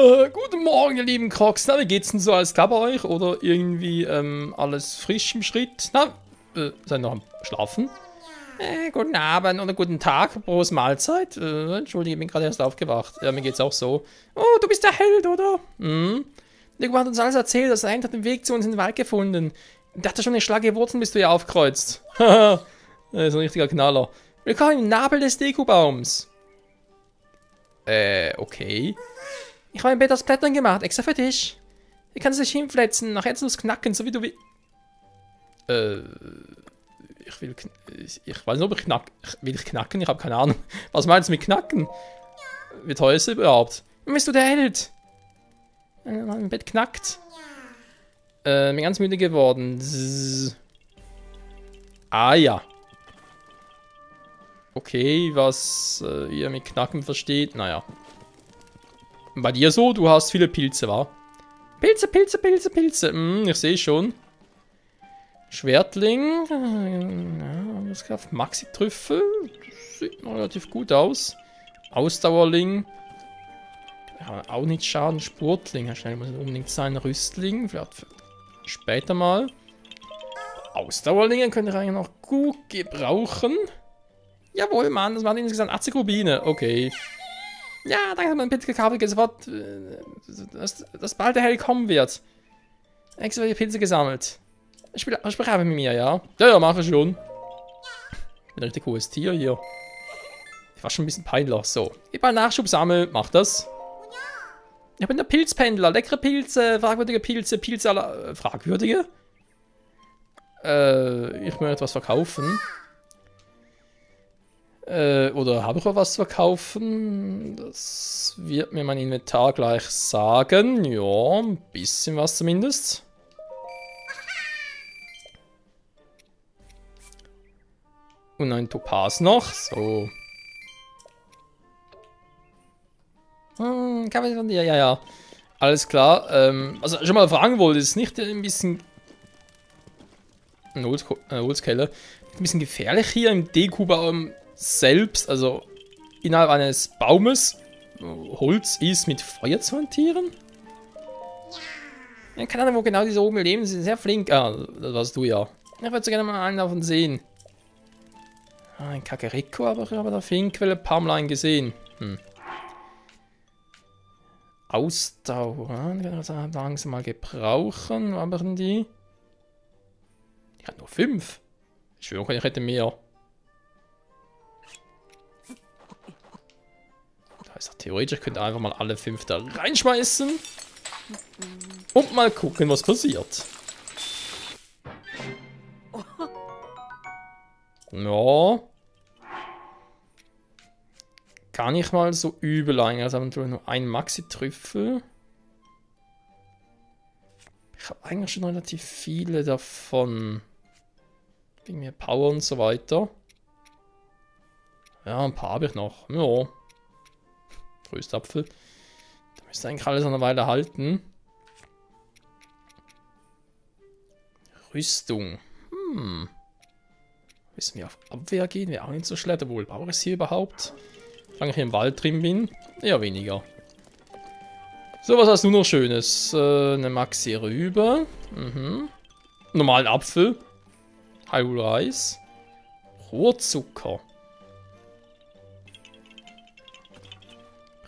Guten Morgen, ihr lieben Crocs. Na, wie geht's denn so? Alles klar bei euch? Oder irgendwie alles frisch im Schritt? Na, seid noch am Schlafen? Guten Abend oder guten Tag, groß Mahlzeit. Entschuldige, ich bin gerade erst aufgewacht. Ja, mir geht's auch so. Oh, du bist der Held, oder? Hm. Nico hat uns alles erzählt, dass ein hat den Weg zu uns in den Wald gefunden. Ich dachte schon, eine Schlage Wurzeln bist du ja aufkreuzt. Haha, das ist ein richtiger Knaller. Willkommen im Nabel des Dekubaums. Okay. Ich habe ein Bett aus Blättern gemacht, extra für dich. Hier kannst du dich hinfletzen, nach Herzlos knacken, so wie du willst. Ich weiß nicht, ob ich knack. Will ich knacken? Ich habe keine Ahnung. Was meinst du mit knacken? Wie teuer ist es überhaupt? Bist du der Held? Mein Bett knackt. Bin ganz müde geworden. Ah ja. Okay, was ihr mit Knacken versteht, naja. Bei dir so? Du hast viele Pilze, wa? Pilze, Pilze, Pilze, Pilze. Ich sehe schon. Schwertling. Maxi-Trüffel. Sieht noch relativ gut aus. Ausdauerling. Ja, auch nicht schaden. Spurtling. Ja, schnell muss es unbedingt sein. Rüstling. Vielleicht für später mal. Ausdauerlinge könnte ich eigentlich noch gut gebrauchen. Jawohl, Mann. Das waren insgesamt 80 Rubine. Okay. Ja, danke, dass mein Pilz gekauft wird. Sofort, dass bald der Held kommen wird. Extra die Pilze gesammelt. Sprich einfach mit mir, ja? Ja, mache ich schon. Ich bin ein richtig hohes Tier hier. Ich war schon ein bisschen peinlich. So, ich mal Nachschub sammeln. Mach das. Ich bin der Pilzpendler. Leckere Pilze, fragwürdige Pilze, Pilze aller... fragwürdige? Ich möchte etwas verkaufen. Oder habe ich auch was zu verkaufen? Das wird mir mein Inventar gleich sagen. Ja, ein bisschen was zumindest. Und ein Topaz noch. So. Kann man von dir? Ja, ja. Alles klar. Also schon mal fragen wollte, ist nicht ein bisschen... Ein Holzkeller. Ein bisschen gefährlich hier im Dekubaum selbst, also innerhalb eines Baumes Holz ist mit Feuer zu hantieren? Ja, keine Ahnung, wo genau diese oben leben, sie sind sehr flink. Ah, das warst du ja. Ich würde so gerne mal einen davon sehen. Ah, ein Kakeriko, aber ich habe da Finquelle ein paar Mal gesehen. Ausdauer, kann ich also langsam mal gebrauchen. Aber die? Die hat nur 5. Ich schwöre, ich hätte mehr. Theoretisch könnte einfach mal alle 5 da reinschmeißen. Und mal gucken, was passiert. Ja. Gar nicht mal so übel eigentlich. Also nur ein Maxi-Trüffel. Ich habe eigentlich schon relativ viele davon. Wegen mir Power und so weiter. Ja, ein paar habe ich noch. Ja. Röstapfel. Da müsste eigentlich alles eine Weile halten. Rüstung. Müssen wir auf Abwehr gehen? Wäre auch nicht so schlecht. Obwohl, brauche ich es hier überhaupt? Solange ich hier im Wald drin bin? Eher weniger. So, was hast du noch Schönes? Eine Maxi Rübe. Normalen Apfel. Hyrule Reis. Rohrzucker.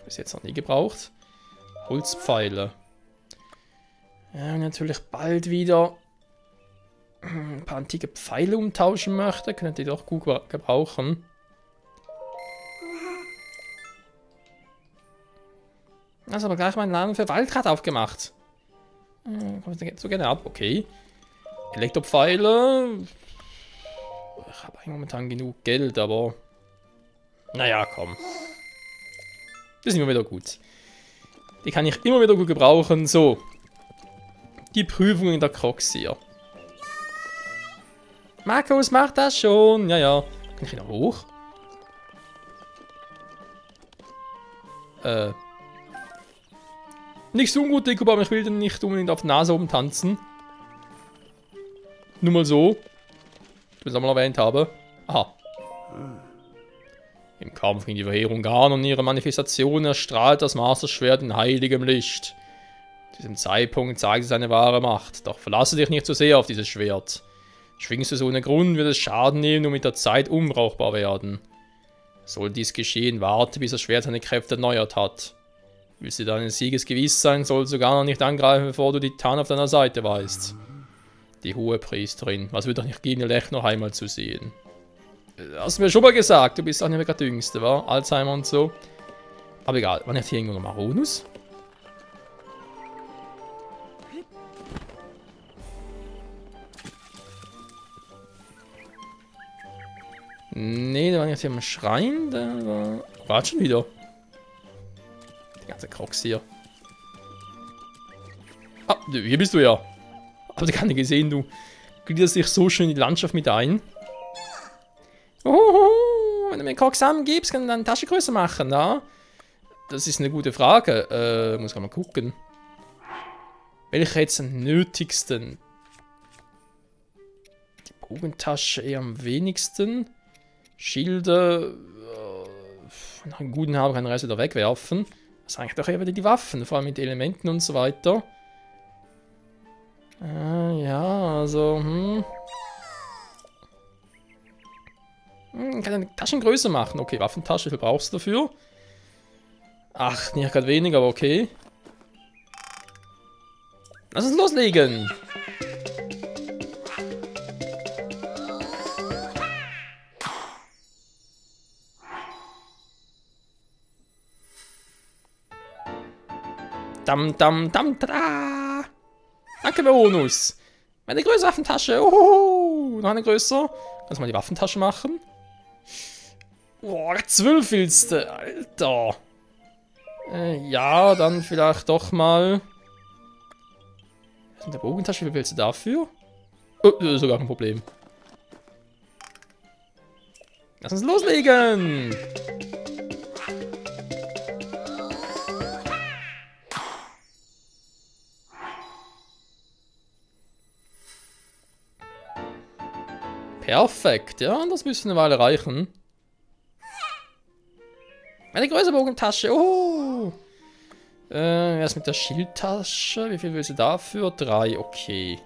Bis jetzt noch nie gebraucht. Holzpfeile. Ja, natürlich bald wieder ein paar antike Pfeile umtauschen möchte. Könnt ihr doch gut gebrauchen. Also aber gleich meinen Namen für Waldrad aufgemacht. Kommt so gerne ab, okay. Elektropfeile. Ich habe eigentlich momentan genug Geld, aber... Naja, komm. Das ist immer wieder gut. Die kann ich immer wieder gut gebrauchen. So. Die Prüfung in der Crocs hier. Markus, mach das schon. Ja, ja. Kann ich wieder hoch? Nicht so ungut, Dekubaum. Ich will den nicht unbedingt auf die Nase oben tanzen. Nur mal so. Ich will es auch mal erwähnt habe. Aha. Im Kampf gegen die Verheerung Garn und ihre Manifestation erstrahlt das Masterschwert in heiligem Licht. Zu diesem Zeitpunkt zeigt es seine wahre Macht. Doch verlasse dich nicht zu sehr auf dieses Schwert. Schwingst du es ohne Grund, wird es Schaden nehmen und mit der Zeit unbrauchbar werden. Soll dies geschehen, warte, bis das Schwert seine Kräfte erneuert hat. Willst du deines Sieges gewiss sein, sollst du gar noch nicht angreifen, bevor du die Titanen auf deiner Seite weißt. Die Hohepriesterin, was würde doch nicht geben, Lech noch einmal zu sehen. Hast du mir schon mal gesagt, du bist auch nicht mehr der Jüngste, wa? Alzheimer und so. Aber egal, war nicht hier irgendwo noch Maronus? Nee, der war jetzt hier im Schrein, der war... Warte schon wieder. Die ganze Crocs hier. Ah, hier bist du ja. Hab ich gar nicht gesehen, du gliederst dich so schön in die Landschaft mit ein. Oh, wenn du mir einen Crocs gibst, kann ich deine Tasche größer machen, ja? Das ist eine gute Frage. Muss ich mal gucken. Welche jetzt am nötigsten? Die Bogentasche eher am wenigsten. Schilde, nach einem guten haben kann den Rest wieder wegwerfen. Das sind eigentlich doch eher wieder die Waffen, vor allem mit Elementen und so weiter. Ja, also, kann eine Taschen größer machen. Okay, Waffentasche, wie viel brauchst du dafür? Ach, nicht gerade weniger, aber okay. Lass uns loslegen! Dam, dam, dam, tada! Danke, Bonus! Meine größere Waffentasche! Ohoho! Noch eine größere. Kannst du mal die Waffentasche machen? Boah, 12 willst du, Alter! Ja, dann vielleicht doch mal... In der Bogentasche, wie willst du dafür? Oh, das ist sogar kein Problem. Lass uns loslegen! Perfekt, ja, das müsste eine Weile reichen. Eine größere Bogentasche, oh! Erst mit der Schildtasche, wie viel willst du dafür? 3, okay.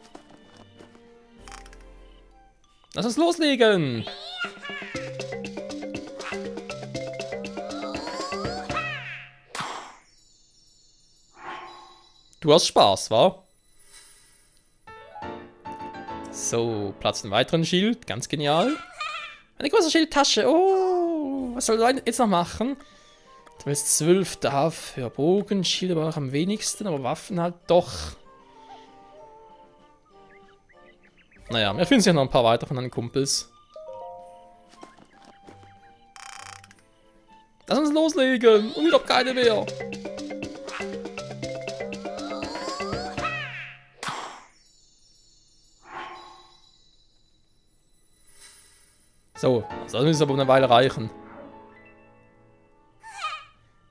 Lass uns loslegen! Du hast Spaß, wa? So, platzt einen weiteren Schild. Ganz genial. Eine große Schildtasche. Oh, was soll du jetzt noch machen? Du willst 12 dafür. Bogen, Schild aber auch am wenigsten, aber Waffen halt doch. Naja, wir finden sich noch ein paar weiter von deinen Kumpels. Lass uns loslegen. Und ich hab keine mehr. So, das müsste aber eine Weile reichen.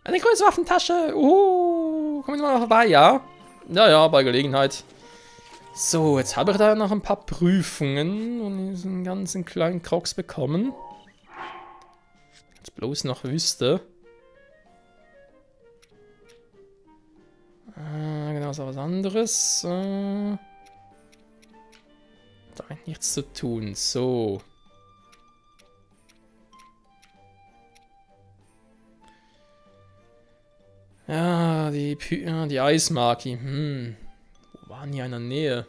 Eine große Waffentasche. Kommen wir mal vorbei, ja? Ja, ja, bei Gelegenheit. So, jetzt habe ich da noch ein paar Prüfungen und diesen ganzen kleinen Crocs bekommen. Jetzt bloß noch wüsste. Genau, so was anderes. Da hat nichts zu tun. So. Ja, die Eismaki. Wo waren die in der Nähe?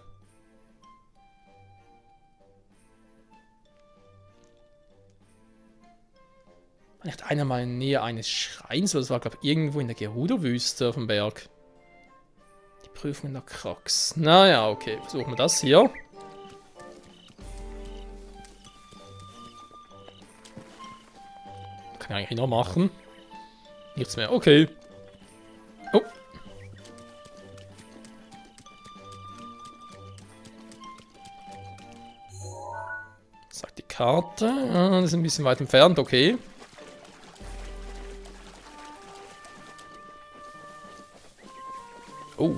War nicht einer mal in der Nähe eines Schreins? Das war, glaube ich, irgendwo in der Gerudo-Wüste auf dem Berg. Die Prüfung in der Crocs. Naja, okay. Versuchen wir das hier. Kann ich eigentlich noch machen. Nichts mehr. Okay. Oh. Sagt die Karte. Das ist ein bisschen weit entfernt, okay. Oh.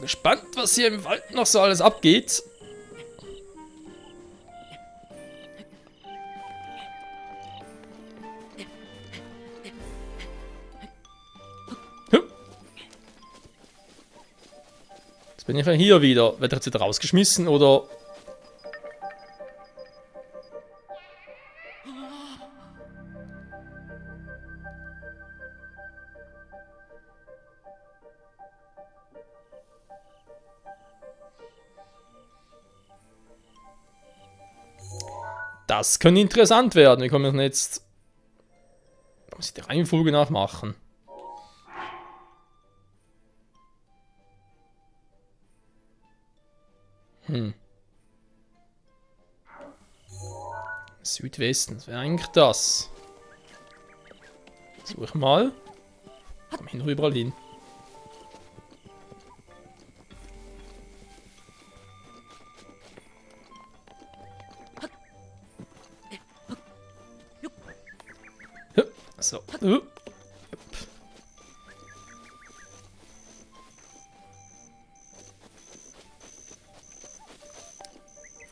gespannt, was hier im Wald noch so alles abgeht. Jetzt bin ich ja hier wieder. Wird er jetzt wieder rausgeschmissen oder... Das könnte interessant werden. Wie können wir das jetzt... Da muss ich die Reihenfolge nachmachen. Südwesten, das wäre eigentlich das. Such mal. Komm hin, überall hin. So.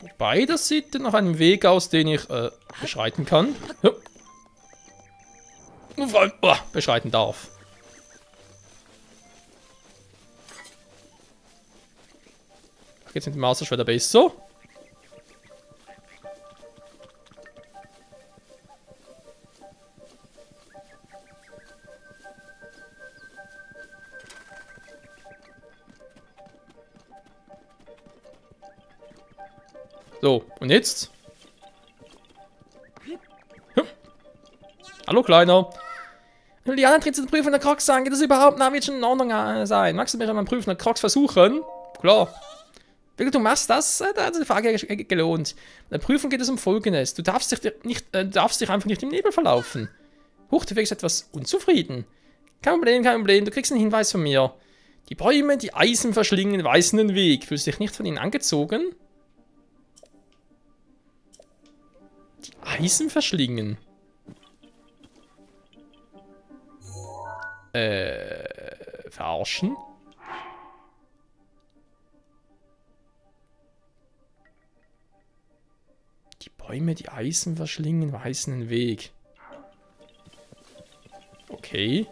Wobei, das sieht nach einem Weg aus, den ich beschreiten kann. Beschreiten darf. Geht's mit dem Masterschwert besser? So, und jetzt? Hallo, Kleiner. Wenn die anderen Tritt zu Prüfung der Crocs sagen, geht das überhaupt nach, wird schon in Ordnung sein. Magst du mir einmal Prüfen der Crocs versuchen? Klar. Wie du machst das, da hat die Frage gelohnt. Bei der Prüfung geht es um Folgendes. Du darfst dich einfach nicht im Nebel verlaufen. Huch, du wirkst etwas unzufrieden. Kein Problem, du kriegst einen Hinweis von mir. Die Bäume, die Eisen verschlingen, weisen den Weg. Fühlst du dich nicht von ihnen angezogen? Eisen verschlingen. Verarschen? Die Bäume, die Eisen verschlingen, weisen den Weg. Okay.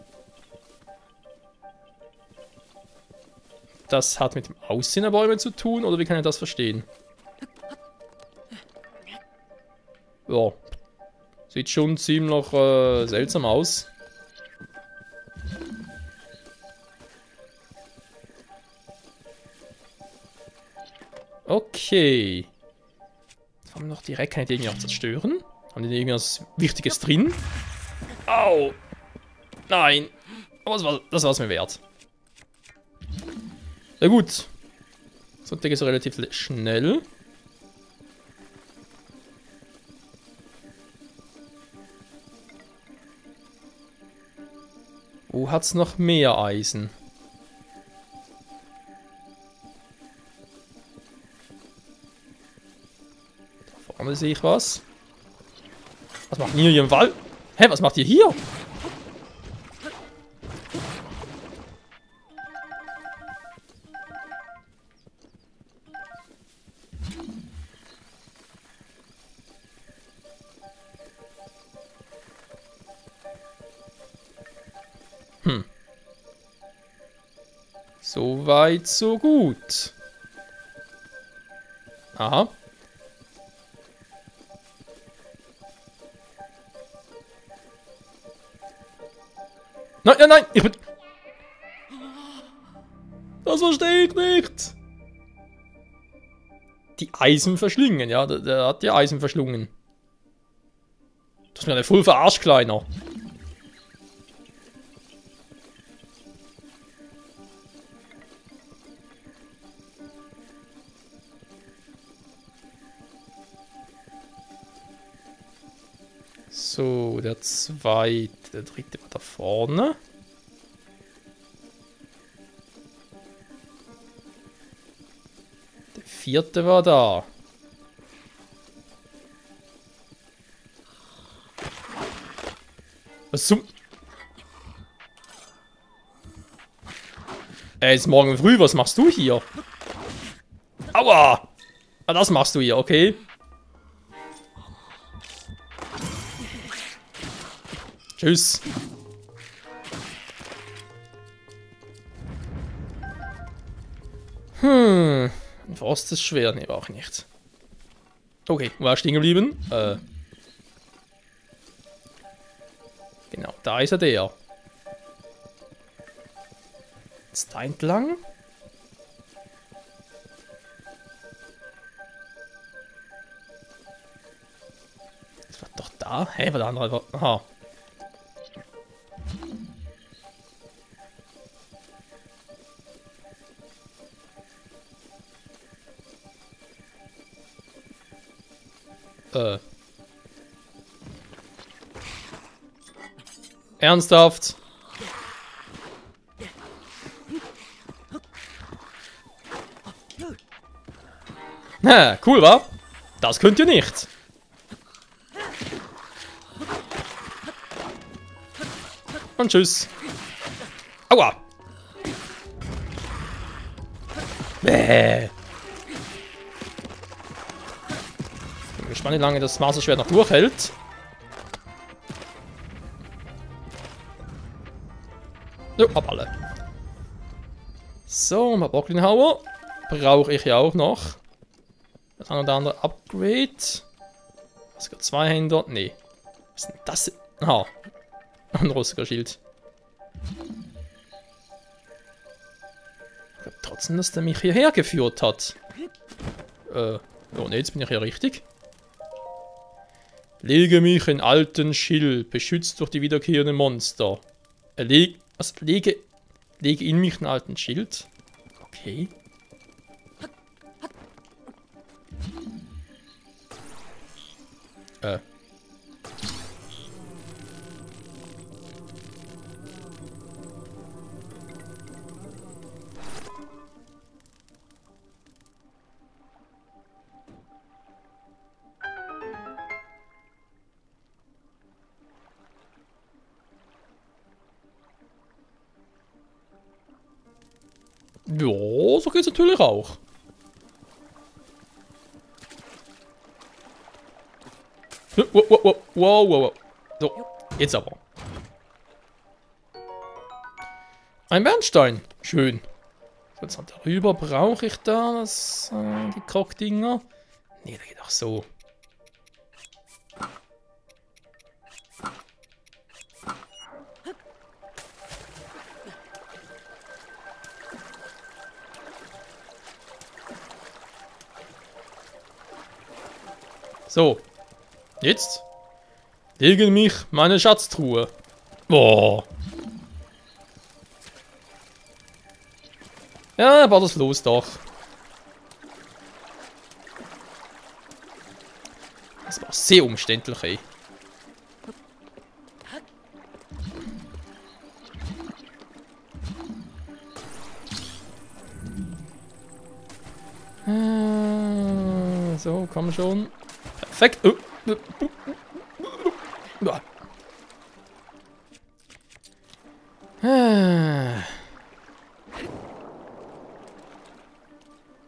Das hat mit dem Aussehen der Bäume zu tun, oder wie kann ich das verstehen? Ja. Sieht schon ziemlich seltsam aus. Okay. Jetzt haben wir noch direkt, kann ich die irgendwie auch zerstören? Haben die irgendwas Wichtiges drin? Au! Nein! Aber das war es mir wert. Na gut. So ein Ding ist relativ schnell. Wo hat's noch mehr Eisen? Da vorne sehe ich was. Was macht ihr hier im Wald? Hä, was macht ihr hier? So weit, so gut. Aha. Nein, nein, nein! Ich bin... Das verstehe ich nicht! Die Eisen verschlingen, ja, der hat die Eisen verschlungen. Du hast mir eine voll verarscht, Kleiner. So, der dritte war da vorne. Der vierte war da. Was zum... Ey, ist morgen früh, was machst du hier? Aua! Ah, das machst du hier, okay. Tschüss. Frost ist schwer, ne, auch nicht. Okay, wo war ich stehen geblieben? Genau, da ist er der. Jetzt da entlang. Das war doch da. Hä, war der andere einfach. Aha. Ernsthaft? Na, cool, wa? Das könnt ihr nicht. Und tschüss. Aua. Bäh. Bin gespannt, wie lange das Masterschwert noch durchhält. Jo, hab alle. So, mal Bocklinhauer. Brauche ich ja auch noch. Das ein oder andere Upgrade. Was gibt zwei Händer? Nee. Was ist denn das? Aha. Ein rostiger Schild. Ich glaube trotzdem, dass der mich hierher geführt hat. Oh ne, jetzt bin ich ja richtig. Lege mich in alten Schild, beschützt durch die wiederkehrenden Monster. Lege in mich einen alten Schild. Okay. Ja, so geht's natürlich auch. Wow. So, jetzt aber. Ein Bernstein. Schön. Jetzt darüber brauche ich da das, die Krockdinger. Nee, da geht auch so. So. Jetzt lege mich meine Schatztruhe. Boah. Ja, war das los doch. Das war sehr umständlich, ey. So, komm schon. Perfekt.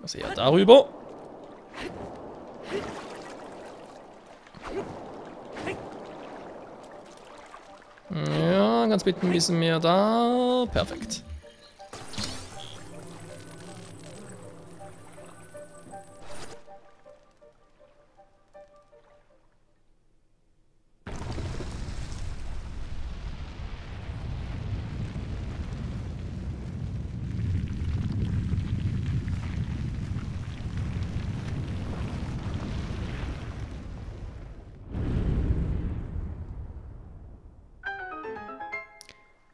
Was eher darüber. Ja, ganz bitte ein bisschen mehr da. Perfekt.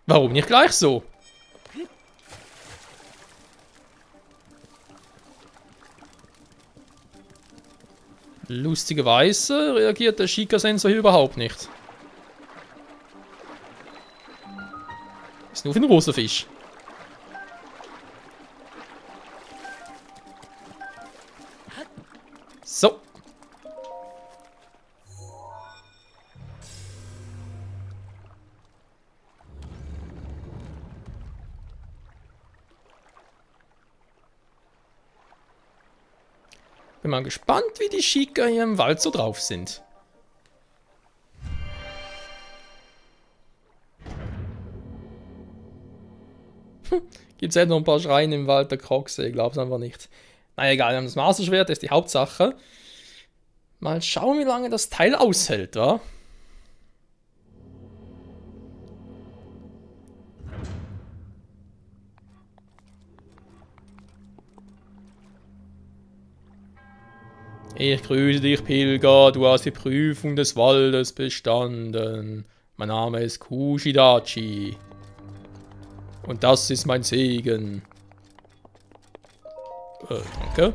Warum nicht gleich so? Lustigerweise reagiert der Sheikah-Sensor hier überhaupt nicht. Ist nur für den rosa Fisch. So. Bin mal gespannt, wie die Chica hier im Wald so drauf sind. Gibt es halt noch ein paar Schreine im Wald der Kroxe? Ich glaube es einfach nicht. Na egal, wir haben das Masterschwert, das ist die Hauptsache. Mal schauen, wie lange das Teil aushält, wa? Ich grüße dich, Pilger, du hast die Prüfung des Waldes bestanden. Mein Name ist Kushidachi. Und das ist mein Segen. Danke.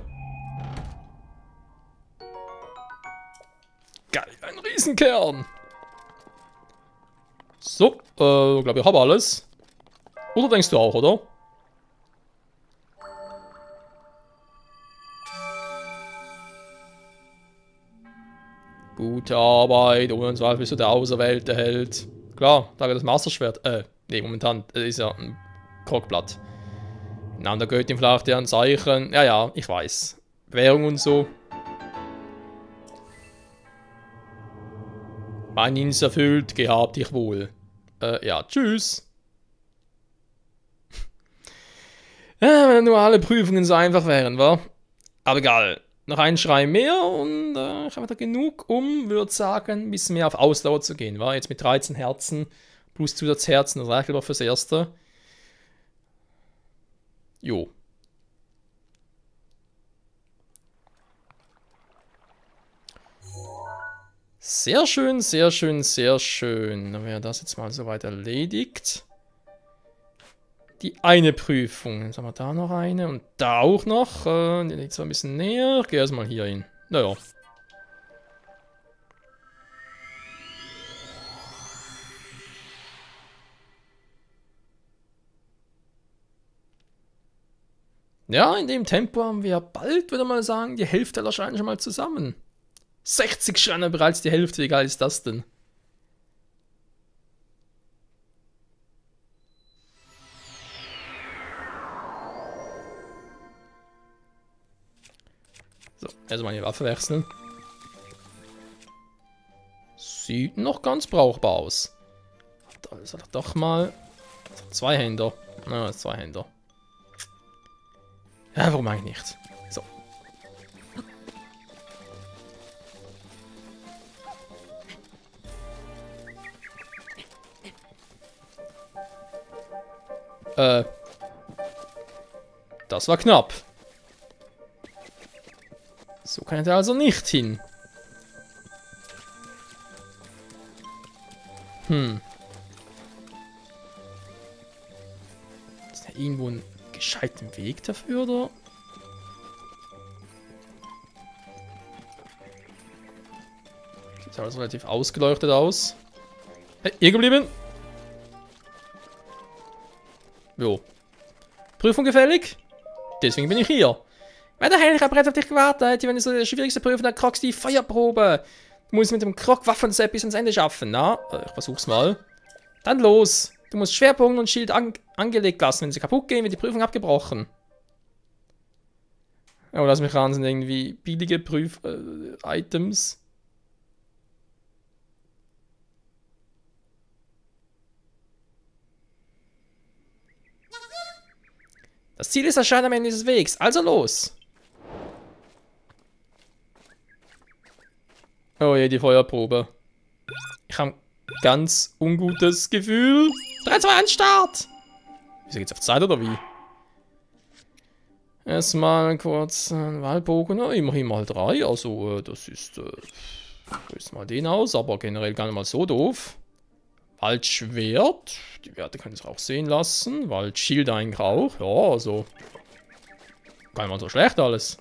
Geil, ein Riesenkern. So, glaube ich habe alles. Oder denkst du auch, oder? Gute Arbeit, ohne Zweifel bist du der auserwählte Held. Klar, da das Masterschwert. Nee, momentan ist ja ein Krockblatt. Na, der Göttin vielleicht ja ein Zeichen. Ja, ja, ich weiß. Währung und so. Mein Dienst erfüllt, gehabt dich wohl. Ja, tschüss. Ja, wenn nur alle Prüfungen so einfach wären, wa? Aber egal. Noch ein Schrei mehr und ich habe wieder genug, um, würde sagen, ein bisschen mehr auf Ausdauer zu gehen, wa? Jetzt mit 13 Herzen plus Zusatzherzen, das reicht aber fürs Erste. Jo. Sehr schön, sehr schön, sehr schön. Dann wäre das jetzt mal soweit erledigt. Die eine Prüfung. Jetzt haben wir da noch eine und da auch noch. Die liegt zwar ein bisschen näher. Ich gehe erstmal hier hin. Naja. Ja, in dem Tempo haben wir bald, würde man sagen, die Hälfte aller Schreine schon mal zusammen. 60 Schreine bereits die Hälfte, wie geil ist das denn? So, erstmal die Waffe wechseln. Sieht noch ganz brauchbar aus. Da ist er doch mal. Zweihänder. Na, Zweihänder. Ja, warum eigentlich nicht? So. Das war knapp. So kann er also nicht hin. Ist da irgendwo ein gescheiten Weg dafür, oder? Sieht alles relativ ausgeleuchtet aus. Hey, hier geblieben? Jo. Prüfung gefällig? Deswegen bin ich hier. Weiter Held, ich habe bereits auf dich gewartet. Wenn du so die schwierigste Prüfung der Crocs, die Feuerprobe. Du musst mit dem Krog-Waffen-Set bis ans Ende schaffen, na? Ich versuch's mal. Dann los. Du musst Schwerpunkt und Schild angelegt lassen. Wenn sie kaputt gehen, wird die Prüfung abgebrochen. Oh, lass mich ran, sind irgendwie billige Prüf-Items. Das Ziel ist erscheint am Ende dieses Wegs, also los! Oh je, die Feuerprobe. Ich habe ein ganz ungutes Gefühl. 3, 2, 1, Start! Wieso geht's auf Zeit oder wie? Erstmal kurz einen Wahlbogen. Ja, immerhin mal 3. Also, das ist. Löst mal den aus, aber generell gar nicht mal so doof. Waldschwert. Die Werte können sich auch sehen lassen. Waldschild eigentlich auch. Ja, also. Gar nicht mal so schlecht alles.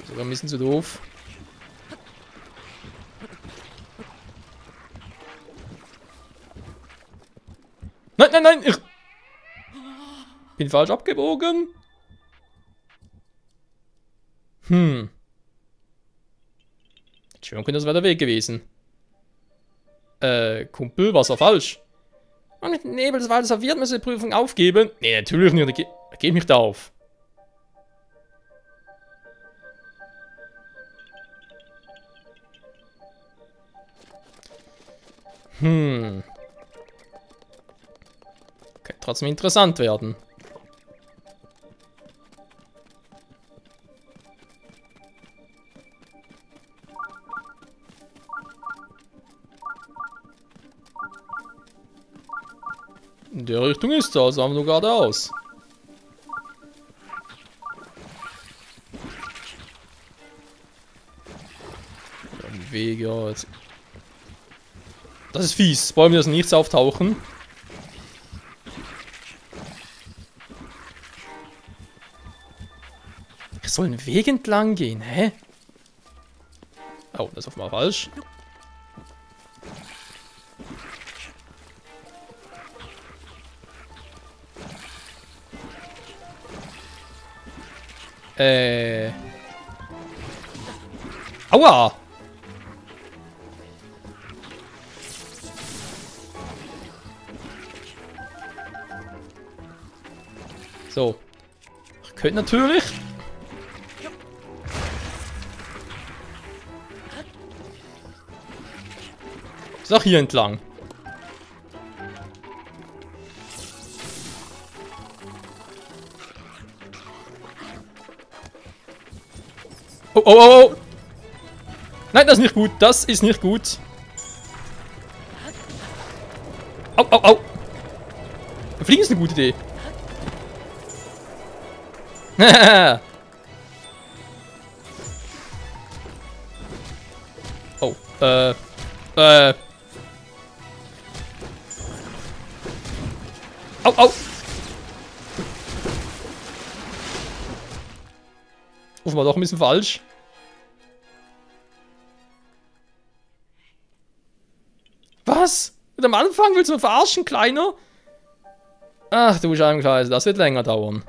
Sogar ein bisschen zu doof. Nein, nein, nein! Ich bin falsch abgebogen. Hm. Schön, könnte das wäre der Weg gewesen. Kumpel, was war falsch? Und mit dem Nebel des Waldes verwirrt, müssen wir die Prüfung aufgeben. Nee, natürlich nicht. Geh mich da auf. Hm. Könnte trotzdem interessant werden. In der Richtung ist er, also haben wir nur geradeaus. Weg, ja. Jetzt. Das ist fies. Bäume, dass nichts auftauchen. Ich soll einen Weg entlang gehen, hä? Oh, das ist offenbar falsch. Aua! So. Ich könnte natürlich. Ist auch hier entlang. Oh, oh, oh, oh. Nein, das ist nicht gut. Das ist nicht gut. Au, au, au. Fliegen ist eine gute Idee. Oh, Au, au. Offenbar doch ein bisschen falsch. Was? Mit am Anfang willst du mich verarschen, Kleiner? Ach du Scheibenkleise, das wird länger dauern.